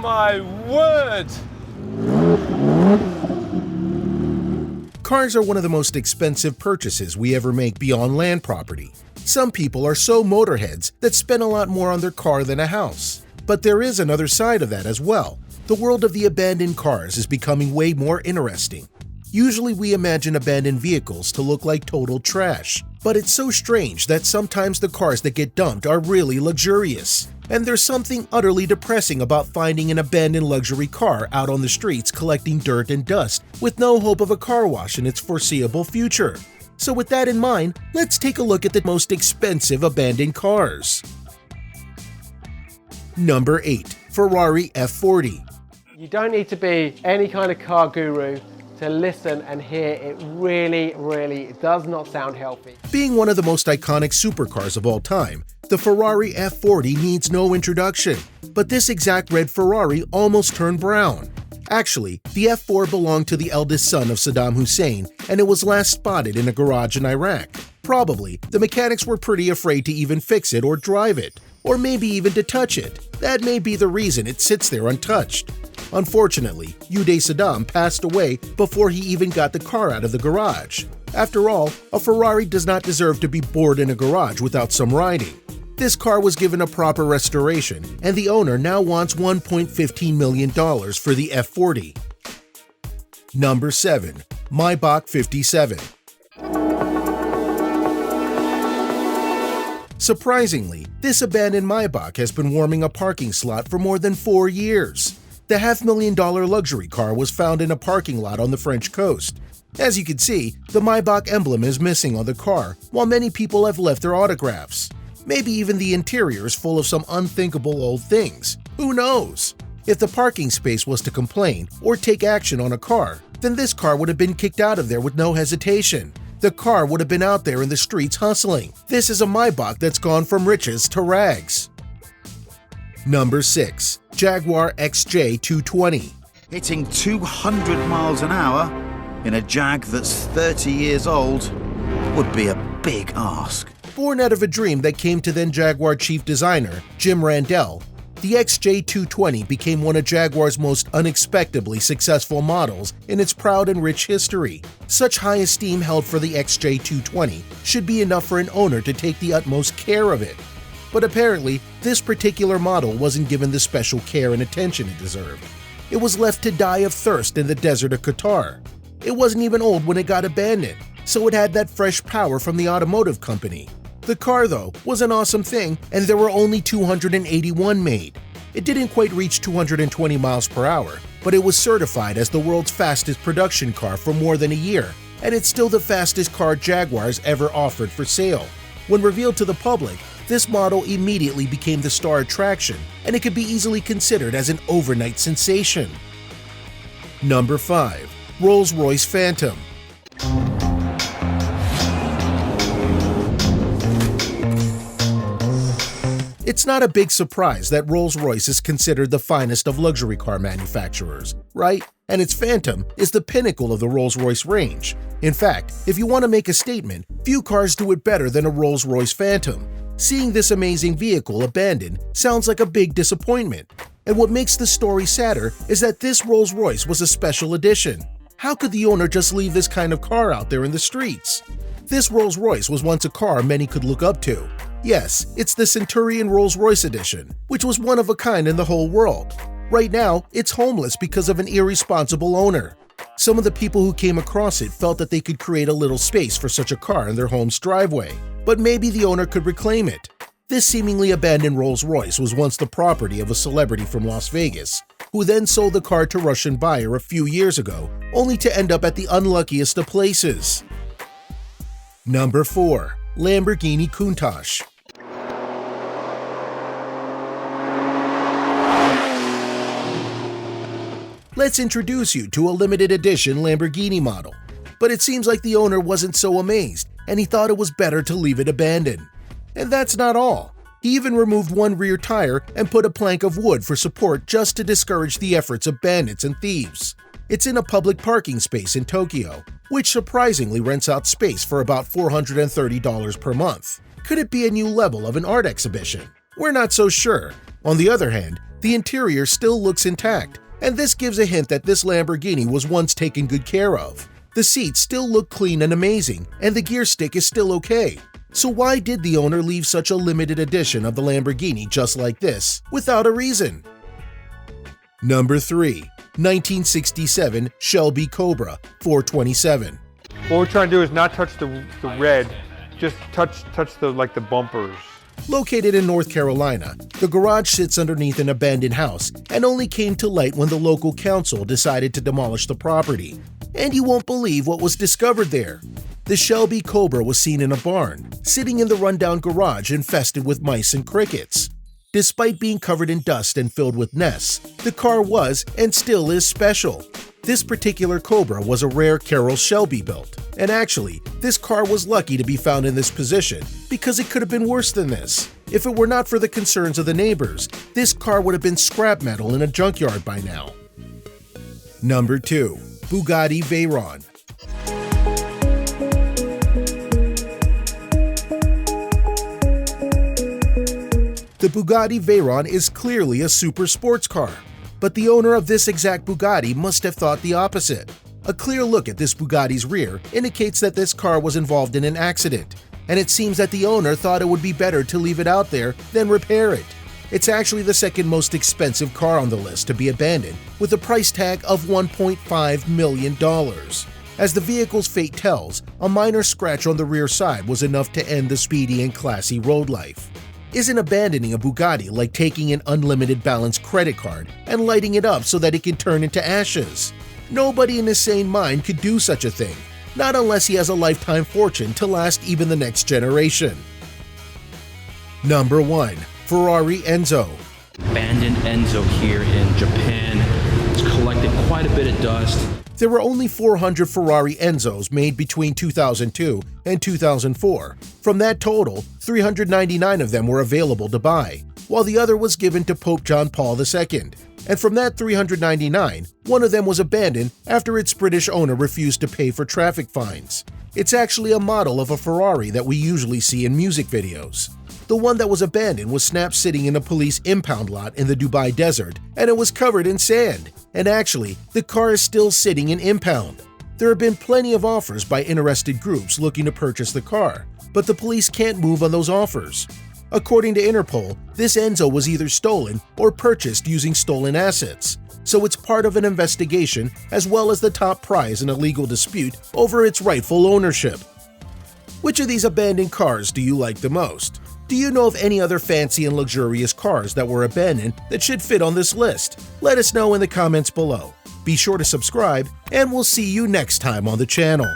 my word! Cars are one of the most expensive purchases we ever make beyond land property. Some people are so motorheads that spend a lot more on their car than a house. But there is another side of that as well. The world of the abandoned cars is becoming way more interesting. Usually we imagine abandoned vehicles to look like total trash, but it's so strange that sometimes the cars that get dumped are really luxurious. And there's something utterly depressing about finding an abandoned luxury car out on the streets collecting dirt and dust with no hope of a car wash in its foreseeable future. So with that in mind, let's take a look at the most expensive abandoned cars. Number 8. Ferrari F40. You don't need to be any kind of car guru to listen and hear it really does not sound healthy. Being one of the most iconic supercars of all time, the Ferrari F40 needs no introduction. But this exact red Ferrari almost turned brown. Actually, the F4 belonged to the eldest son of Saddam Hussein, and it was last spotted in a garage in Iraq. Probably, the mechanics were pretty afraid to even fix it or drive it, or maybe even to touch it. That may be the reason it sits there untouched. Unfortunately, Uday Saddam passed away before he even got the car out of the garage. After all, a Ferrari does not deserve to be bored in a garage without some riding. This car was given a proper restoration, and the owner now wants $1.15 million for the F40. Number 7. Maybach 57. Surprisingly, this abandoned Maybach has been warming a parking slot for more than 4 years. The $500,000 luxury car was found in a parking lot on the French coast. As you can see, the Maybach emblem is missing on the car, while many people have left their autographs. Maybe even the interior is full of some unthinkable old things. Who knows? If the parking space was to complain or take action on a car, then this car would have been kicked out of there with no hesitation. The car would have been out there in the streets hustling. This is a Maybach that's gone from riches to rags. Number 6. Jaguar XJ220. Hitting 200 miles an hour in a Jag that's 30 years old would be a big ask. Born out of a dream that came to then Jaguar chief designer Jim Randell, the XJ220 became one of Jaguar's most unexpectedly successful models in its proud and rich history. Such high esteem held for the XJ220 should be enough for an owner to take the utmost care of it. But apparently, this particular model wasn't given the special care and attention it deserved. It was left to die of thirst in the desert of Qatar. It wasn't even old when it got abandoned, so it had that fresh power from the automotive company. The car, though, was an awesome thing, and there were only 281 made. It didn't quite reach 220 miles per hour, but it was certified as the world's fastest production car for more than a year, and it's still the fastest car Jaguar's ever offered for sale. When revealed to the public, this model immediately became the star attraction, and it could be easily considered as an overnight sensation. Number 5. Rolls-Royce Phantom. It's not a big surprise that Rolls-Royce is considered the finest of luxury car manufacturers, right? And its Phantom is the pinnacle of the Rolls-Royce range. In fact, if you want to make a statement, few cars do it better than a Rolls-Royce Phantom. Seeing this amazing vehicle abandoned sounds like a big disappointment. And what makes the story sadder is that this Rolls-Royce was a special edition. How could the owner just leave this kind of car out there in the streets? This Rolls-Royce was once a car many could look up to. Yes, it's the Centurion Rolls-Royce edition, which was one of a kind in the whole world. Right now, it's homeless because of an irresponsible owner. Some of the people who came across it felt that they could create a little space for such a car in their home's driveway, but maybe the owner could reclaim it. This seemingly abandoned Rolls-Royce was once the property of a celebrity from Las Vegas, who then sold the car to a Russian buyer a few years ago, only to end up at the unluckiest of places. Number 4. Lamborghini Countach. Let's introduce you to a limited edition Lamborghini model. But it seems like the owner wasn't so amazed, and he thought it was better to leave it abandoned. And that's not all. He even removed one rear tire and put a plank of wood for support just to discourage the efforts of bandits and thieves. It's in a public parking space in Tokyo, which surprisingly rents out space for about $430 per month. Could it be a new level of an art exhibition? We're not so sure. On the other hand, The interior still looks intact, and this gives a hint that this Lamborghini was once taken good care of. The seats still look clean and amazing, and the gear stick is still okay. So why did the owner leave such a limited edition of the Lamborghini just like this, without a reason? Number 3. 1967 Shelby Cobra 427. What we're trying to do is not touch the red, just touch the bumpers. Located in North Carolina, the garage sits underneath an abandoned house and only came to light when the local council decided to demolish the property. And you won't believe what was discovered there. The Shelby Cobra was seen in a barn, sitting in the rundown garage infested with mice and crickets. Despite being covered in dust and filled with nests, the car was and still is special. This particular Cobra was a rare Carroll Shelby built, and actually, this car was lucky to be found in this position because it could have been worse than this. If it were not for the concerns of the neighbors, this car would have been scrap metal in a junkyard by now. Number 2. Bugatti Veyron. The Bugatti Veyron is clearly a super sports car, but the owner of this exact Bugatti must have thought the opposite. A clear look at this Bugatti's rear indicates that this car was involved in an accident, and it seems that the owner thought it would be better to leave it out there than repair it. It's actually the second most expensive car on the list to be abandoned, with a price tag of $1.5 million. As the vehicle's fate tells, a minor scratch on the rear side was enough to end the speedy and classy road life. Isn't abandoning a Bugatti like taking an unlimited balance credit card and lighting it up so that it can turn into ashes? Nobody in his sane mind could do such a thing, not unless he has a lifetime fortune to last even the next generation. Number 1. Ferrari Enzo. Abandoned Enzo here in Japan. It's collected quite a bit of dust. There were only 400 Ferrari Enzos made between 2002 and 2004. From that total, 399 of them were available to buy, while the other was given to Pope John Paul II. And from that 399, one of them was abandoned after its British owner refused to pay for traffic fines. It's actually a model of a Ferrari that we usually see in music videos. The one that was abandoned was snapped sitting in a police impound lot in the Dubai desert, and it was covered in sand. And actually, the car is still sitting in impound. There have been plenty of offers by interested groups looking to purchase the car, but the police can't move on those offers. According to Interpol, this Enzo was either stolen or purchased using stolen assets, so it's part of an investigation as well as the top prize in a legal dispute over its rightful ownership. Which of these abandoned cars do you like the most? Do you know of any other fancy and luxurious cars that were abandoned that should fit on this list? Let us know in the comments below. Be sure to subscribe, and we'll see you next time on the channel.